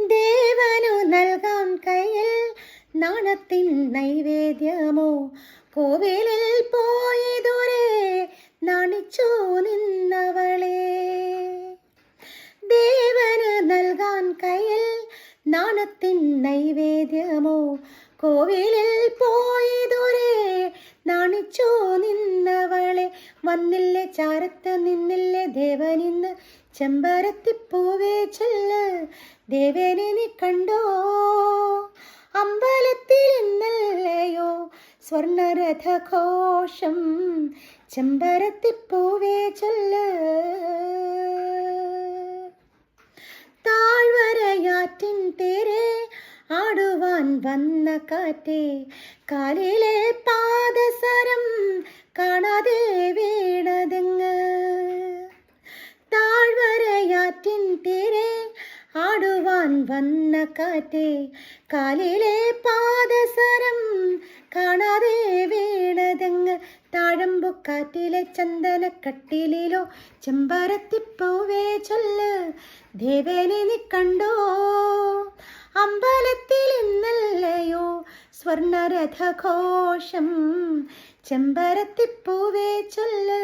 ദേവനു നൽകാം കയ്യിൽ നാണത്തിൻ നൈവേദ്യമോ, കോവിലിൽ പോയതുരെ നാണിച്ചു നിന്നവളെ. ദേവന് നൽകാൻ കയ്യിൽ നാണത്തിൻ നൈവേദ്യമോ, കോവിലിൽ പോയതുരെ നാണിച്ചു നിന്നവളെ. വന്നില്ലേ ചാരത്ത് നിന്നില്ലേ ദേവനിന്ന്, ചെമ്പരത്തിപ്പൂവേ ചൊല്ല് ദേവനെ നീ കണ്ടോ. അമ്പലത്തിൽ ഇന്നല്ലയോ സ്വർണരഥഘോഷം, ചെമ്പരത്തിപ്പൂവേ ചൊല്ല്. താഴ്വരയാറ്റിൻ തേരെ ആടുവാൻ വന്ന കാറ്റേ, കാലിലെ പാദസരം കാണാതെ വീണതെങ്ങ്. താഴ്വരയാറ്റിൻ തീരെ ആടുവാൻ വന്ന കാറ്റേ, കാലിലെ പാദസരം കാണാതെ വീണതെങ്ങ്. താഴമ്പുക്കാറ്റിലെ ചന്ദനക്കട്ടിലിലോ ചെമ്പരത്തിപ്പൂവേ ചൊല്ല് ദേവനെ നീ കണ്ടോ. അമ്പലത്തിൽ ഇന്നല്ലയോ സ്വർണരഥഘോഷം, ചെമ്പരത്തിപ്പൂവേ ചൊല്ല്.